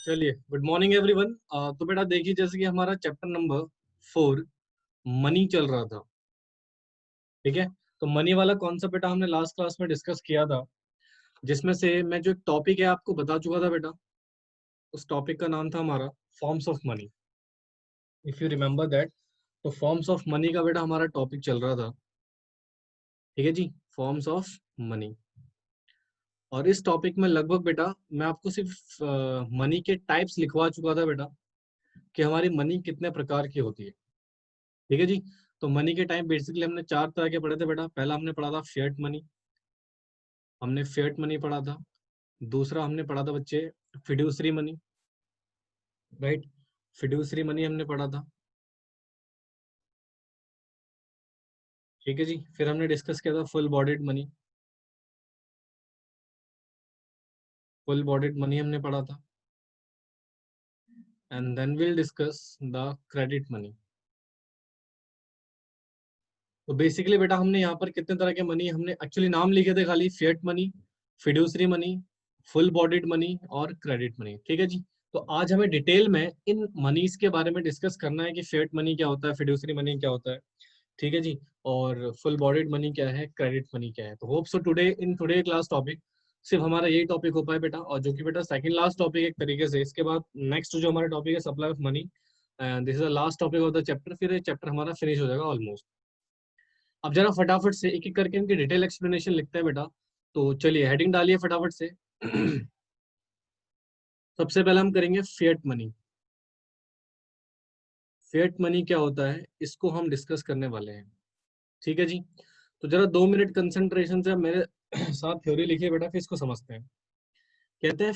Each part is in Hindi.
चलिए, गुड मॉर्निंग एवरीवन। तो बेटा देखिए, जैसे कि हमारा चैप्टर नंबर 4 मनी चल रहा था। ठीक है, तो मनी वाला कॉन्सेप्ट बेटा हमने लास्ट क्लास में डिस्कस किया था, जिसमें से मैं जो टॉपिक है आपको बता चुका था बेटा। उस टॉपिक का नाम था हमारा forms of money, if you remember that. तो फॉर्म्स ऑफ मनी का बेटा हमारा टॉपिक चल रहा था। ठीक है जी, फॉर्म्स ऑफ मनी। और इस टॉपिक में लगभग बेटा मैं आपको सिर्फ मनी के टाइप्स लिखवा चुका था बेटा, कि हमारी मनी कितने प्रकार की होती है। ठीक है जी। तो मनी के टाइम बेसिकली हमने 4 तरह के पढ़े थे बेटा। पहला हमने पढ़ा था फिएट मनी, हमने फिएट मनी पढ़ा था। दूसरा हमने पढ़ा था बच्चे fiduciary money, right. Fiduciary money हमने पढ़ा था। ठीक है जी। फिर हमने डिस्कस किया था full bodied money, full bodied money हमने पढ़ा था। And then will discuss the credit money. तो बेसिकली बेटा हमने यहाँ पर कितने तरह के मनी हमने एक्चुअली नाम लिखे थे, खाली fiat money, fiduciary money, full bodied money और क्रेडिट मनी। ठीक है जी। तो आज हमें डिटेल में इन मनीज के बारे में डिस्कस करना है कि फिएट मनी क्या होता है, फिड्यूसरी मनी क्या होता है। ठीक है जी। और फुल बॉडीड मनी क्या है, क्रेडिट मनी क्या है। तो hope so today in today class topic सिर्फ हमारा यही टॉपिक हो पाए बेटा, और जो कि बेटा सेकंड लास्ट टॉपिक एक तरीके से। इसके बाद नेक्स्ट जो हमारा टॉपिक है supply of money, this is the last topic of the chapter. फिर ये चैप्टर हमारा फिनिश हो जाएगा ऑलमोस्ट। अब जरा फटाफट से एक एक करके इनकी डिटेल एक्सप्लेनेशन लिखते हैं बेटा। तो चलिए हेडिंग डालिए फटाफट से। सबसे पहले हम करेंगे फिएट मनी। फिएट मनी क्या होता है, इसको हम डिस्कस करने वाले हैं। ठीक है जी। तो जरा 2 मिनट कंसंट्रेशन से मेरे साथ थ्योरी लिखिए बेटा, फिर इसको समझते हैं। कहते हैं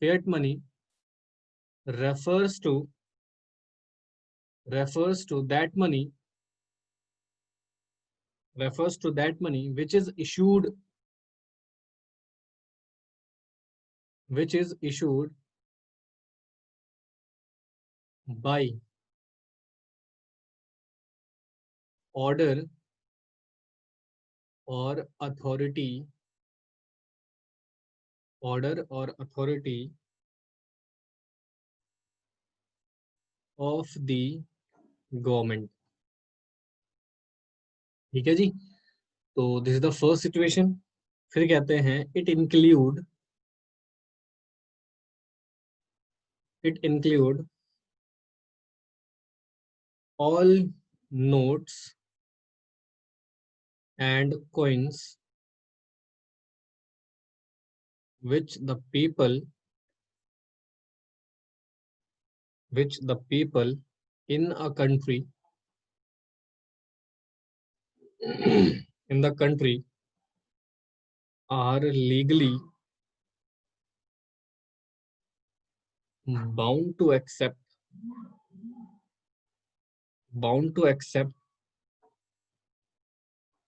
fiat money refers to refers to that money refers to that money which is issued by order or authority of the government। ठीक है जी। तो this is the first situation. फिर कहते हैं it include all notes and coins which the people in a country in the country are legally bound to accept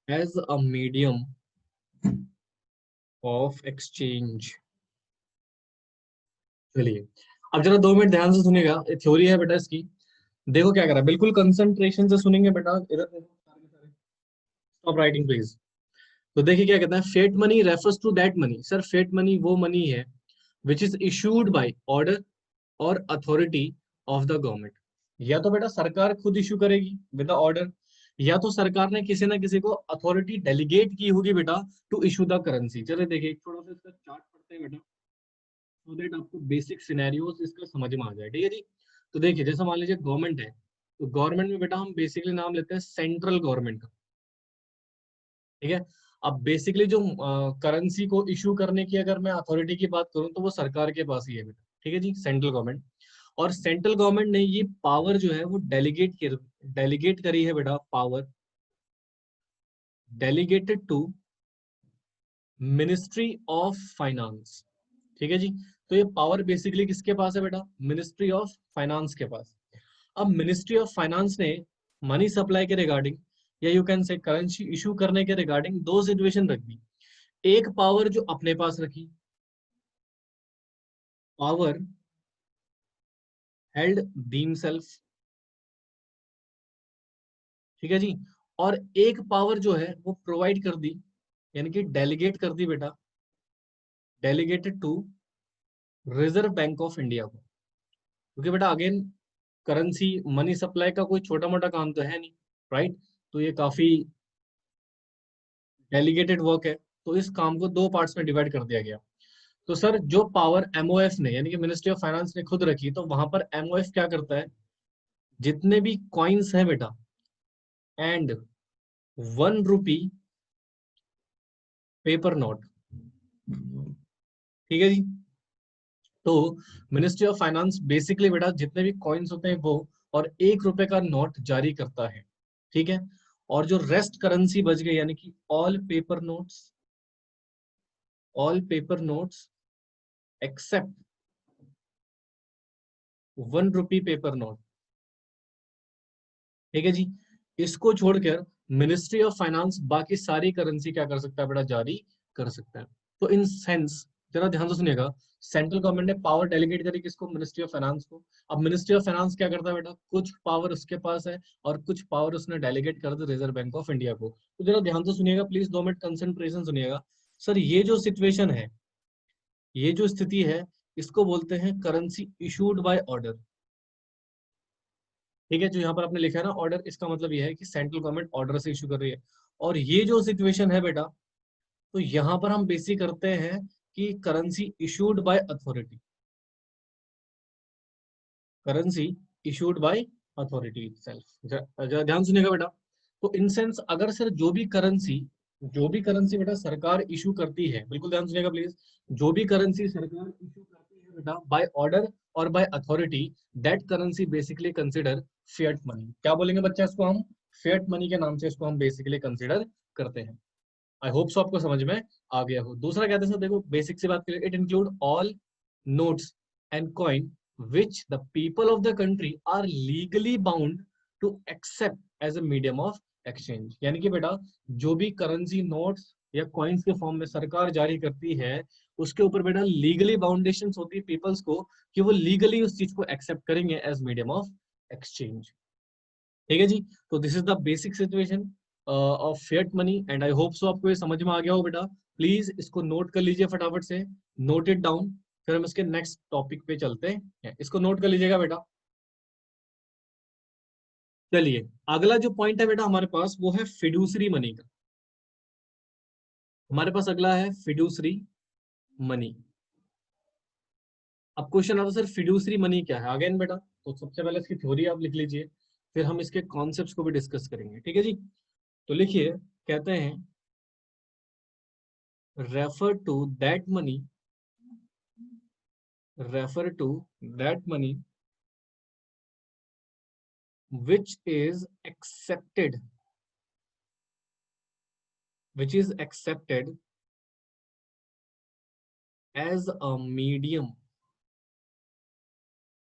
as a medium of exchange। चलिए, अब जरा 2 मिनट ध्यान से सुनिएगा, ये थ्योरी है बेटा इसकी। देखो क्या करा, बिल्कुल कंसंट्रेशन से सुनेंगे बेटा। इधर स्टॉप राइटिंग प्लीज। तो देखिए क्या कहता है, fiat money refers to that money. Sir fiat money वो मनी है which is issued by order और अथॉरिटी ऑफ द गवर्नमेंट। या तो बेटा सरकार खुद इशू करेगी विद द ऑर्डर, या तो सरकार ने किसी ना किसी को अथॉरिटी डेलीगेट की होगी बेटा टू इशू द करेंसी। चलिए देखिए एक थोड़ा सा इसका चार्ट पढ़ते हैं बेटा, सो दैट आपको बेसिक सिनेरियोस इसका समझ में आ जाए। ठीक है जी। तो देखिए जैसा मान लीजिए गवर्नमेंट है, तो गवर्नमेंट में बेटा हम बेसिकली नाम लेते हैं सेंट्रल गवर्नमेंट का। ठीक है। अब बेसिकली जो करेंसी को इशू करने की अगर मैं अथॉरिटी की बात करूं तो वो सरकार के पास ही है बेटा। ठीक है जी, सेंट्रल गवर्नमेंट। और सेंट्रल गवर्नमेंट ने ये पावर जो है वो डेलीगेट करी है बेटा, power delegated to ministry of finance. ठीक है जी। तो ये पावर बेसिकली किसके पास है बेटा, मिनिस्ट्री ऑफ फाइनेंस के पास। अब मिनिस्ट्री ऑफ फाइनेंस ने मनी सप्लाई के रिगार्डिंग, या you can say currency issue करने के रिगार्डिंग दो सिचुएशन रख दी। एक पावर जो अपने पास रखी, पावर हेल्ड दीम सेल्फ। ठीक है जी। और एक पावर जो है वो प्रोवाइड कर दी, यानी कि डेलीगेट कर दी बेटा delegated to reserve bank of India को, क्योंकि बेटा अगेन करेंसी मनी सप्लाई का कोई छोटा मोटा काम तो है नहीं, राइट। तो ये काफी डेलीगेटेड वर्क है, तो इस काम को दो पार्ट्स में डिवाइड कर दिया गया। तो सर जो पावर एमओएफ ने यानी कि मिनिस्ट्री ऑफ फाइनेंस ने खुद रखी, तो वहां पर एमओएफ क्या करता है, जितने भी कॉइन्स हैं बेटा एंड 1 रुपी पेपर नोट, ठीक है जी। तो मिनिस्ट्री ऑफ फाइनेंस बेसिकली बेटा जितने भी कॉइन्स होते हैं वो और 1 रुपए का नोट जारी करता है, ठीक है। और जो रेस्ट करेंसी बच गई यानी कि ऑल पेपर नोट्स एक्सेप्ट 1 रुपी पेपर नोट, ठीक है जी। इसको छोड़कर मिनिस्ट्री ऑफ फाइनेंस बाकी सारी करेंसी क्या कर सकता है बेटा, जारी कर सकता है। तो इन सेंस जरा ध्यान से सुनिएगा, सेंट्रल गवर्नमेंट ने पावर डेलीगेट करी किसको, मिनिस्ट्री ऑफ फाइनेंस को। अब मिनिस्ट्री ऑफ फाइनेंस क्या करता है बेटा, कुछ पावर उसके पास है और कुछ पावर उसने डेलीगेट कर दी रिजर्व बैंक ऑफ इंडिया को। तो जरा ध्यान से सुनिएगा प्लीज, 2 मिनट कंसेंट्रेशन सुनिएगा। सर ये जो सिचुएशन है, ये जो स्थिति है, इसको बोलते हैं करेंसी इशूड बाय ऑर्डर, ठीक है। जो यहाँ पर आपने लिखा है ना ऑर्डर, इसका मतलब यह है कि सेंट्रल गवर्नमेंट ऑर्डर से इशू कर रही है। और ये जो सिचुएशन है बेटा, तो यहाँ पर हम बेसिक करते हैं कि currency issued by authority, currency issued by authority self. ध्यान सुनिएगा बेटा। तो इन सेंस अगर सर जो भी करेंसी बेटा सरकार इशू करती है, बिल्कुल ध्यान सुनिएगा प्लीज, जो भी करेंसी सरकार इशू करती है बेटा बाय ऑर्डर और by authority, that currency basically consider fiat money. क्या बोलेंगे बच्चा इसको हम, फिएट मनी के नाम से इसको हम बेसिकली कंसिडर करते हैं। आई होप सो आपको समझ में आ गया हो। दूसरा कहते हैं सर, देखो बेसिक से बात करें, it include all notes and coin which the people of the country are legally bound to accept as a medium of exchange। यानी कि बेटा जो भी करेंसी नोट्स या कॉइन्स के फॉर्म में सरकार जारी करती है, उसके ऊपर बेटा लीगली बाउंडेशंस होती है पीपल्स को कि वो लीगली उस चीज को एक्सेप्ट करेंगे एज मीडियम ऑफ एक्सचेंज, ठीक है जी। तो this is the basic situation of fiat money and I hope so आपको ये समझ में आ गया हो बेटा। प्लीज इसको नोट कर लीजिए फटाफट से, नोट इट डाउन, फिर हम इसके नेक्स्ट टॉपिक पे चलते हैं। इसको नोट कर लीजिएगा बेटा। चलिए अगला जो पॉइंट है बेटा हमारे पास, वो है फिड्यूसरी मनी का। हमारे पास अगला है फिड्यूसरी मनी। अब क्वेश्चन आता है सर फिड्यूसरी मनी क्या है अगेन बेटा। तो सबसे पहले इसकी थ्योरी आप लिख लीजिए, फिर हम इसके कॉन्सेप्ट्स को भी डिस्कस करेंगे, ठीक है जी। तो लिखिए, कहते हैं refer to that money, refer to that money which is accepted, which is accepted as a medium,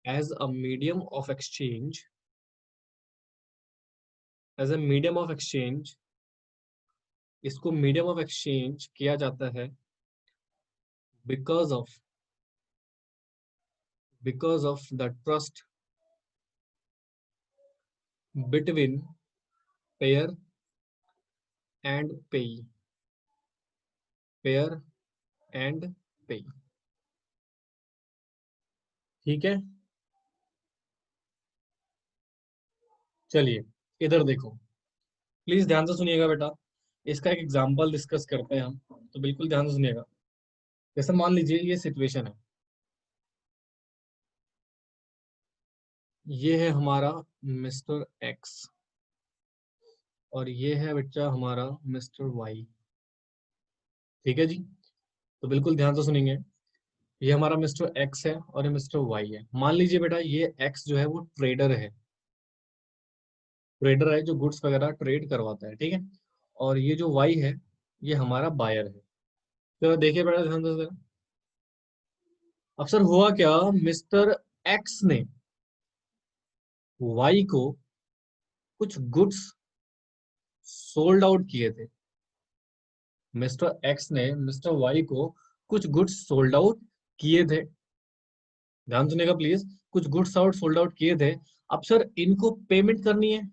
as a medium of exchange, as a medium of exchange। इसको मीडियम ऑफ एक्सचेंज किया जाता है because of the trust between payer and payee, payer and payee, ठीक है। चलिए इधर देखो, प्लीज ध्यान से सुनिएगा बेटा, इसका एक एग्जांपल डिस्कस करते हैं हम, तो बिल्कुल ध्यान से सुनिएगा। जैसे मान लीजिए ये सिचुएशन है, ये है हमारा मिस्टर एक्स और ये है बच्चा हमारा मिस्टर वाई, ठीक है जी। तो बिल्कुल ध्यान से सुनेंगे, ये हमारा मिस्टर एक्स है और ये मिस्टर वाई है। मान लीजिए बेटा ये एक्स जो है वो ट्रेडर है, ट्रेडर है जो गुड्स वगैरह ट्रेड करवाता है, ठीक है। और ये जो वाई है ये हमारा बायर है। तो देखिए बेटा ध्यान से जरा। अब सर हुआ क्या, मिस्टर एक्स ने वाई को कुछ गुड्स सोल्ड आउट किए थे, मिस्टर एक्स ने मिस्टर वाई को कुछ गुड्स सोल्ड आउट किए थे, ध्यान सुनेगा प्लीज, कुछ गुड्स आउट सोल्ड आउट किए थे। अब सर इनको पेमेंट करनी है,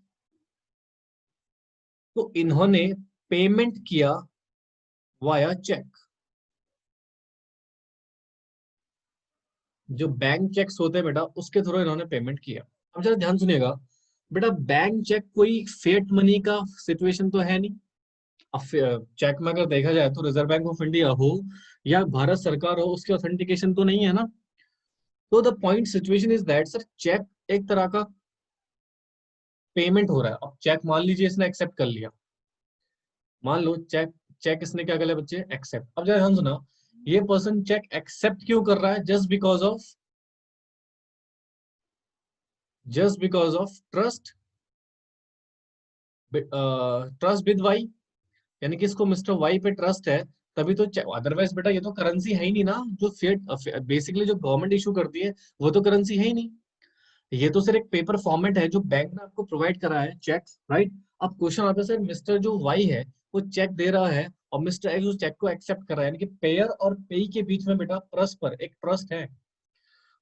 तो इन्होंने पेमेंट किया वाया चेक, जो बैंक चेक्स होते हैं बेटा उसके थ्रू इन्होंने पेमेंट किया। अब जरा ध्यान सुनिएगा बेटा, बैंक चेक कोई फेट मनी का सिचुएशन तो है नहीं। अब चेक में अगर देखा जाए तो रिजर्व बैंक ऑफ इंडिया हो या भारत सरकार हो, उसकी ऑथेंटिकेशन तो नहीं है ना। तो the point situation is that sir, check एक तरह का पेमेंट हो रहा है। अब चेक मान लीजिए इसने एक्सेप्ट कर लिया, मान लो चेक चेक इसने क्या कर लिया बच्चे, एक्सेप्ट। अब जरा ध्यान सुना, ये पर्सन चेक एक्सेप्ट क्यों कर रहा है? Just because of trust, trust with why, यानी कि इसको मिस्टर वाई पे ट्रस्ट है तभी तो। अदरवाइज बेटा ये तो करेंसी है ही नहीं ना, जो फिएट बेसिकली जो गवर्नमेंट इशू करती है वो तो करेंसी है ही नहीं। ये तो सिर्फ एक पेपर फॉर्मेट है जो बैंक ने आपको प्रोवाइड करा है, चेक, राइट। अब क्वेश्चन आता है सर, मिस्टर जो वाई है वो चेक दे रहा है और मिस्टर एक्स उस चेक को एक्सेप्ट कर रहा है, यानी कि पेयर और पेई के बीच में बेटा परस्पर एक ट्रस्ट है।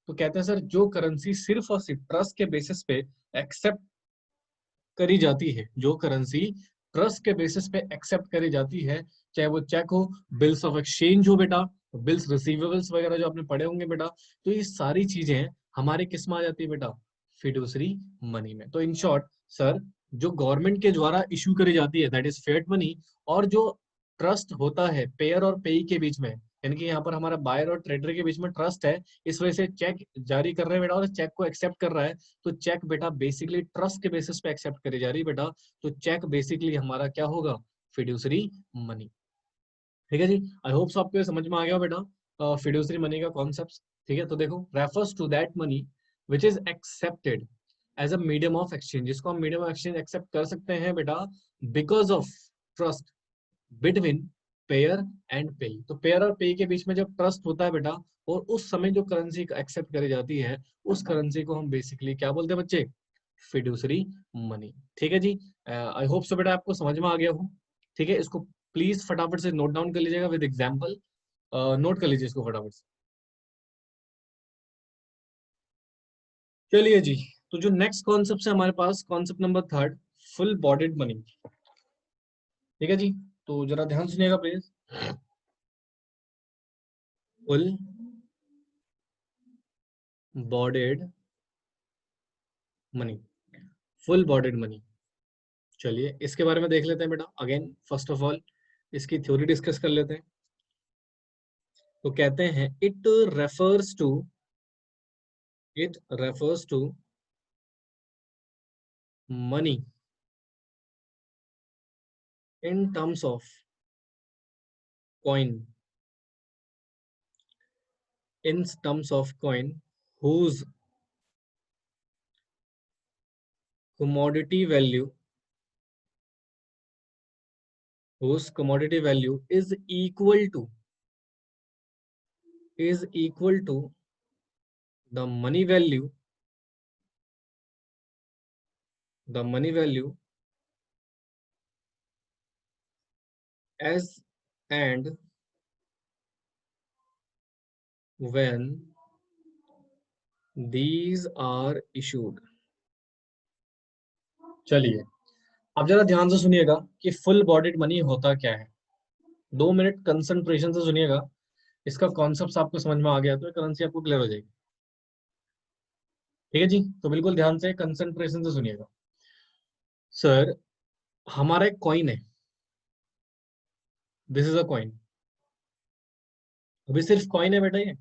तो कहते हैं सर, जो करेंसी सिर्फ और सिर्फ ट्रस्ट के बेसिस पे एक्सेप्ट करी जाती है, जो करेंसी ट्रस्ट के बेसिस पे एक्सेप्ट करी जाती है, चाहे वो चेक हो, बिल्स ऑफ एक्सचेंज हो बेटा, बिल्स रिसीवेबल्स वगैरह जो आपने पढ़े होंगे बेटा, तो ये सारी चीजें हमारे किस में आ जाती है बेटा, फिड्यूसरी मनी में। तो इन शॉर्ट सर, जो गवर्नमेंट के द्वारा इशू करी जाती है दैट इज फिएट मनी, और जो ट्रस्ट होता है पेयर और पेई के बीच में, यानी कि यहाँ पर हमारा बायर और ट्रेडर के बीच में ट्रस्ट है, इस वजह से चेक जारी कर रहे हैं बेटा और चेक को एक्सेप्ट कर रहा है। तो चेक बेटा बेसिकली ट्रस्ट के बेसिस पे एक्सेप्ट करी जा रही है बेटा, तो चेक बेसिकली हमारा क्या होगा, फिड्यूसरी मनी। ठीक है जी, आई होप आपको ये समझ में आ गया बेटा फिड्यूसरी मनी का कॉन्सेप्ट। ठीक है, तो देखो, refers to that money which is accepted as a medium of exchange, जिसको हम मीडियम ऑफ एक्सचेंज एक्सेप्ट कर सकते हैं बेटा because of trust between pair and पे। तो पेयर और पे के बीच में जब ट्रस्ट होता है बेटा, और उस समय जो करेंसी एक्सेप्ट करी जाती है, उस करेंसी को हम बेसिकली क्या बोलते हैं बच्चे, फिड्यूसरी मनी। ठीक है जी, आई होप सो बेटा आपको समझ में आ गया हो। ठीक है, इसको प्लीज फटाफट से नोट डाउन कर लीजिएगा विद एग्जाम्पल, नोट कर लीजिए इसको फटाफट से। चलिए जी, तो जो नेक्स्ट कॉन्सेप्ट है हमारे पास, concept number third, full bodied money. ठीक है जी, तो जरा ध्यान सुनिएगा please. Full bodied money, full bodied money. चलिए इसके बारे में देख लेते हैं बेटा। अगेन फर्स्ट ऑफ ऑल इसकी थ्योरी डिस्कस कर लेते हैं। तो कहते हैं refers to it refers to money in terms of coin, in terms of coin whose commodity value is equal to the money value as and when these are issued। चलिए अब जरा ध्यान से सुनिएगा कि फुल बॉडीड मनी होता क्या है। 2 मिनट कंसंट्रेशन से सुनिएगा, इसका कॉन्सेप्ट आपको समझ में आ गया तो करेंसी आपको क्लियर हो जाएगी। ठीक है जी, तो बिल्कुल ध्यान से कंसंट्रेशन से सुनिएगा। सर, हमारा एक कॉइन है, दिस इज अ कॉइन। अभी सिर्फ कॉइन है बेटा, ये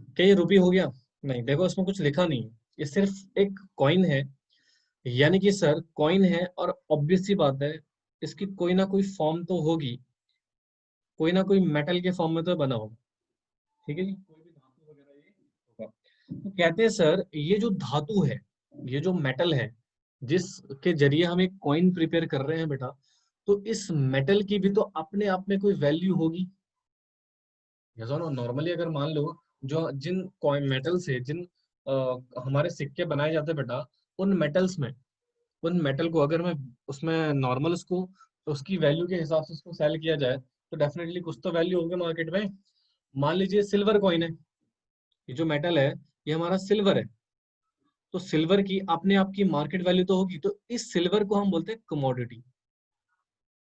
क्या ये रुपी हो गया? नहीं, देखो इसमें कुछ लिखा नहीं है, ये सिर्फ एक कॉइन है। यानी कि सर कॉइन है और ऑब्वियस सी बात है, इसकी कोई ना कोई फॉर्म तो होगी, कोई ना कोई मेटल के फॉर्म में तो बना होगा। ठीक है जी, कोई भी धातु वगैरह ये होगा। तो कहते हैं सर, ये जो धातु है, ये जो मेटल है जिसके जरिए हम एक कॉइन प्रिपेयर कर रहे हैं बेटा, तो इस मेटल की भी तो अपने आप में कोई वैल्यू होगी। नॉर्मली अगर मान लो, जो जिन कॉइन मेटल से जिन हमारे सिक्के बनाए जाते हैं बेटा, उन मेटल्स में, उन मेटल को अगर मैं उसमें नॉर्मल उसको उसकी वैल्यू के हिसाब से उसको सेल किया जाए, तो डेफिनेटली कुछ तो वैल्यू होगी मार्केट में। मान लीजिए सिल्वर कॉइन है, ये जो मेटल है ये हमारा सिल्वर है, तो सिल्वर की अपने आप की मार्केट वैल्यू तो होगी, तो इस सिल्वर को हम बोलते हैं कमोडिटी।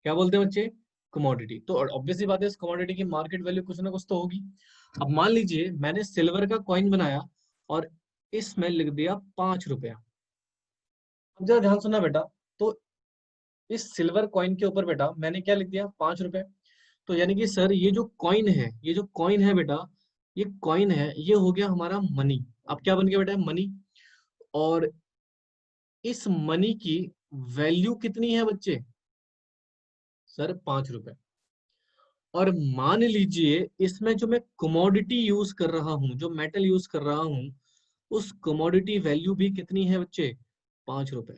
क्या बोलते हैं बच्चे? कमोडिटी, तो ऑब्वियसली बात है इस कमोडिटी की मार्केट वैल्यू कुछ ना कुछ तो होगी। अब मान लीजिए मैंने सिल्वर का कॉइन बनाया और इसमें लिख दिया 5 रुपया। अब जरा ध्यान सुनना बेटा, तो इस सिल्वर कॉइन के ऊपर बेटा मैंने क्या लिख दिया, 5 रुपए। तो यानी कि सर ये जो कॉइन है, ये जो कॉइन है बेटा, ये कॉइन है, ये हो गया हमारा मनी। अब क्या बन गया बेटा, मनी। और इस मनी की वैल्यू कितनी है बच्चे, सर 5 रुपए। और मान लीजिए इसमें जो मैं कमोडिटी यूज कर रहा हूं, जो मेटल यूज कर रहा हूं, उस कमोडिटी वैल्यू भी कितनी है बच्चे, 5 रुपए।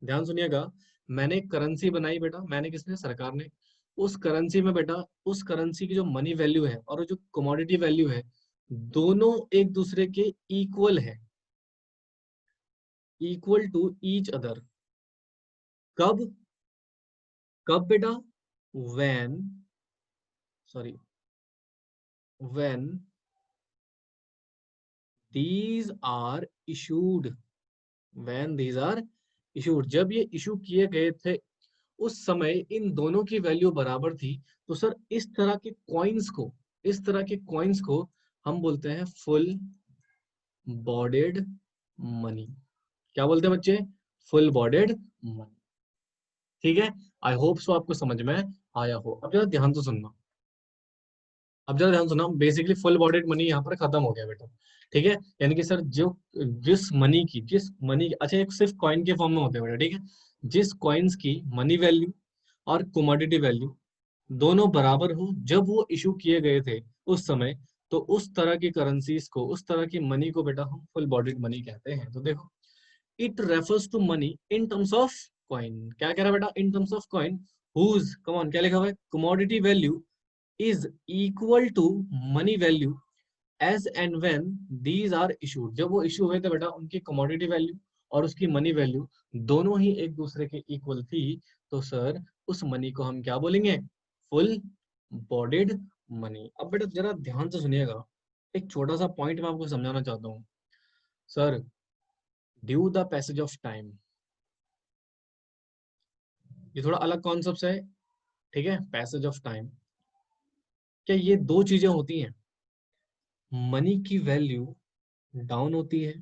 ध्यान सुनिएगा, मैंने करेंसी बनाई बेटा, मैंने किसने, सरकार ने। उस करेंसी में बेटा, उस करेंसी की जो मनी वैल्यू है और जो कमोडिटी वैल्यू है, दोनों एक दूसरे के इक्वल है, इक्वल टू ईच अदर। कब, कब बेटा, when, sorry, when these are issued, when these are issued, जब ये इशू किए गए थे उस समय इन दोनों की वैल्यू बराबर थी। तो सर इस तरह के कॉइन्स को, इस तरह के कॉइन्स को हम बोलते हैं फुल बॉडेड मनी। क्या बोलते हैं बच्चे, फुल बॉडेड मनी। ठीक है, आई होप सो आपको समझ में आया हो। अब जरा ध्यान से सुनना, अब जरा ध्यान सुनना, बेसिकली फुल बॉडेड मनी यहाँ पर खत्म हो गया बेटा। ठीक है, यानी कि सर जो, जिस मनी, अच्छा एक सिर्फ कॉइन के फॉर्म में होते हैं बेटा, ठीक है। जिस कॉइन्स की मनी वैल्यू और कमोडिटी वैल्यू दोनों बराबर हो जब वो इशू किए गए थे उस समय, तो उस तरह की करेंसीज को, उस तरह की मनी को बेटा हम फुल बॉडेड मनी कहते हैं। तो देखो, it refers to money in terms of coin. क्या कह रहा है बेटा, in terms of coin whose, come on, क्या लिखा हुआ है, commodity value is equal to money value as and when these are issued. जब वो इशू हुए थे बेटा, उनकी कमोडिटी वैल्यू और उसकी मनी वैल्यू दोनों ही एक दूसरे के इक्वल थी। तो सर उस मनी को हम क्या बोलेंगे, फुल बॉडेड मनी। अब बेटा जरा ध्यान से सुनिएगा, एक छोटा सा पॉइंट मैं आपको समझाना चाहता हूँ। Sir due the passage of time, ये थोड़ा अलग कॉन्सेप्ट है, ठीक है। पैसेज ऑफ टाइम, क्या ये दो चीजें होती हैं, मनी की वैल्यू डाउन होती है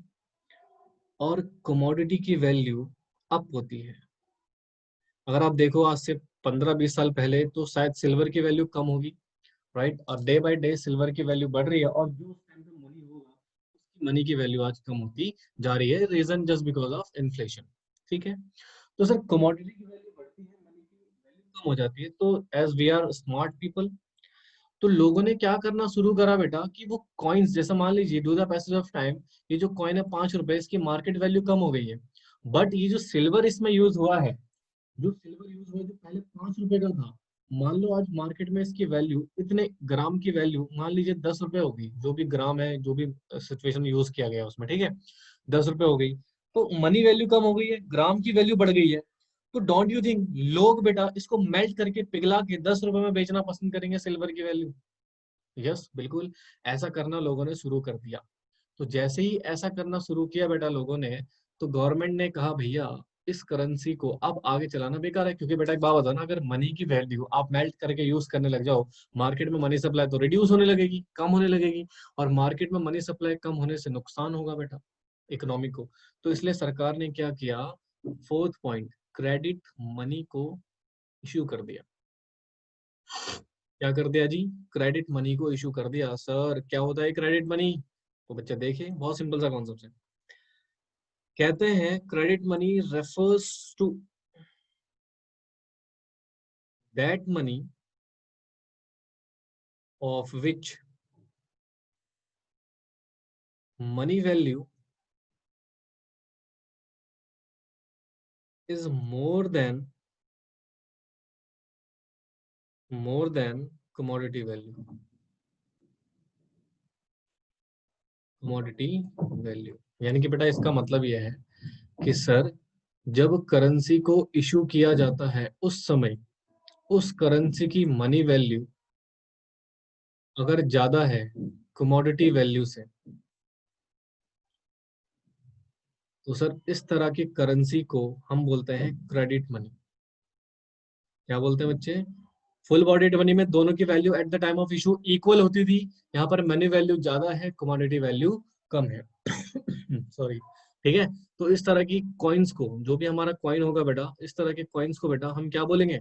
और कमोडिटी की वैल्यू अप होती है। अगर आप देखो आज से 15-20 साल पहले तो शायद सिल्वर की वैल्यू कम होगी, राइट, और डे बाय डे सिल्वर की वैल्यू बढ़ रही है, और जो उस टाइम पे मनी होगा उसकी मनी की वैल्यू आज कम होती जा रही है, reason just because of inflation. ठीक है, तो सर कमोडिटी की वैल्यू बढ़ती है, मनी की वैल्यू कम हो जाती है। तो as we are smart people, तो लोगों ने क्या करना शुरू करा बेटा, कि वो कॉइन्स, जैसे मान लीजिए due the passage of time, ये जो कॉइन है 5 रुपए, इसकी मार्केट वैल्यू कम हो गई है, बट ये जो सिल्वर इसमें यूज हुआ है, जो सिल्वर यूज हुआ जो पहले 5 रुपए का था, मान लो आज मार्केट में इसकी वैल्यू, इतने ग्राम की वैल्यू मान लीजिए 10 रुपए होगी, जो भी ग्राम है, जो भी सिचुएशन यूज किया गया उसमें, ठीक है, 10 रुपए हो गई। तो मनी वैल्यू कम हो गई है, ग्राम की वैल्यू बढ़ गई है। तो डोंट यू थिंक लोग बेटा इसको मेल्ट करके पिघला के 10 रुपए में बेचना पसंद करेंगे सिल्वर की वैल्यू? यस, बिल्कुल, ऐसा करना लोगों ने शुरू कर दिया। तो जैसे ही ऐसा करना शुरू किया बेटा लोगों ने, तो गवर्नमेंट ने कहा भैया इस करेंसी को अब आगे चलाना बेकार है, क्योंकि बेटा एक बात बता ना, अगर मनी की वैल्यू आप मेल्ट करके यूज करने लग जाओ, मार्केट में मनी सप्लाई तो रिड्यूस होने लगेगी, कम होने लगेगी, और मार्केट में मनी सप्लाई कम होने से नुकसान होगा बेटा इकोनॉमी को। तो इसलिए सरकार ने क्या किया, फोर्थ पॉइंट, क्रेडिट मनी को इश्यू कर दिया। क्या कर दिया जी, क्रेडिट मनी को इशू कर दिया। सर क्या होता है क्रेडिट मनी, तो बच्चे देखिए बहुत सिंपल सा कॉन्सेप्ट है। कहते हैं credit money refers to that money of which money value is more than commodity value, commodity value. यानी कि बेटा इसका मतलब यह है कि सर जब करेंसी को इशू किया जाता है उस समय उस करेंसी की मनी वैल्यू अगर ज्यादा है कमोडिटी वैल्यू से, तो सर इस तरह की करेंसी को हम बोलते हैं क्रेडिट मनी। क्या बोलते हैं बच्चे, फुल बॉडी मनी में दोनों की value at the time of issue equal होती थी, यहाँ पर मनी वैल्यू ज्यादा है, कमोडिटी वैल्यू कम है। सॉरी, ठीक है। तो इस तरह की कॉइन्स को, जो भी हमारा कॉइन होगा बेटा, इस तरह के कॉइन्स को बेटा हम क्या बोलेंगे,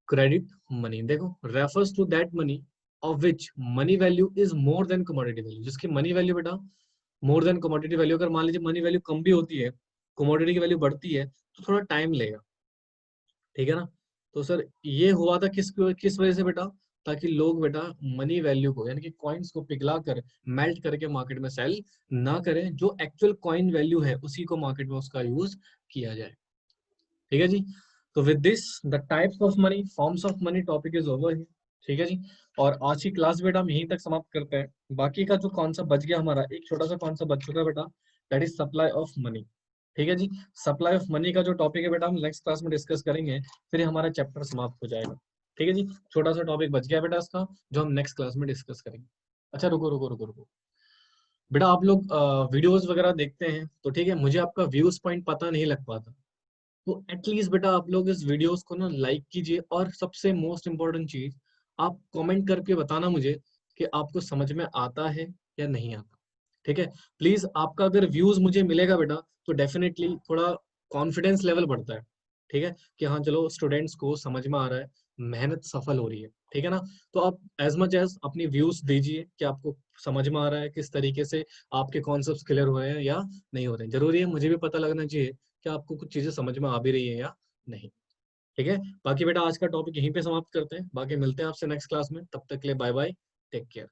क्रेडिट मनी। देखो, refers to that money of which money value is more than commodity value, जिसकी मनी वैल्यू बेटा मोर देन कमोडिटी वैल्यू। अगर मान लीजिए मनी वैल्यू कम भी होती है, कमोडिटी की वैल्यू बढ़ती है, तो थोड़ा टाइम लेगा, ठीक है ना। तो सर ये हुआ था किस वजह से बेटा, ताकि लोग बेटा मनी वैल्यू को यानी कि कॉइन्स को पिघला कर मेल्ट करके मार्केट में सेल ना करें, जो एक्चुअल कॉइन वैल्यू है उसी को मार्केट में उसका यूज किया जाए, ठीक है जी। तो with this the types of money, forms of money topic is over है, ठीक है जी। और आज की क्लास बेटा हम यहीं तक समाप्त करते हैं। बाकी का जो कॉन्सेप्ट बच गया हमारा, एक छोटा सा कॉन्सेप्ट बच चुका है बेटा, that is supply of money, ठीक है जी। सप्लाई ऑफ मनी का जो टॉपिक है बेटा हम नेक्स्ट क्लास में डिस्कस करेंगे, फिर हमारा चैप्टर समाप्त हो जाएगा, ठीक है जी। छोटा सा टॉपिक बच गया बेटा इसका, जो हम नेक्स्ट क्लास में डिस्कस करेंगे। अच्छा रुको रुको रुको रुको बेटा, आप लोग वीडियोस वगैरह देखते हैं तो ठीक है, मुझे आपका व्यूज पॉइंट पता नहीं लग पाता, तो एटलीस्ट बेटा आप लोग इस वीडियोस को ना लाइक कीजिए, और सबसे मोस्ट इम्पोर्टेंट चीज, आप कमेंट करके बताना मुझे कि आपको समझ में आता है या नहीं आता, ठीक है। प्लीज आपका अगर व्यूज मुझे मिलेगा बेटा, तो डेफिनेटली थोड़ा कॉन्फिडेंस लेवल बढ़ता है, ठीक है, कि हाँ चलो स्टूडेंट्स को समझ में आ रहा है, मेहनत सफल हो रही है, ठीक है ना। तो आप एज मच एज अपनी व्यूज दीजिए कि आपको समझ में आ रहा है, किस तरीके से आपके कॉन्सेप्ट क्लियर हो रहे हैं या नहीं हो रहे हैं। जरूरी है मुझे भी पता लगना चाहिए कि आपको कुछ चीजें समझ में आ भी रही है या नहीं, ठीक है। बाकी बेटा आज का टॉपिक यहीं पे समाप्त करते हैं, बाकी मिलते हैं आपसे नेक्स्ट क्लास में, तब तक के लिए बाय बाय, टेक केयर।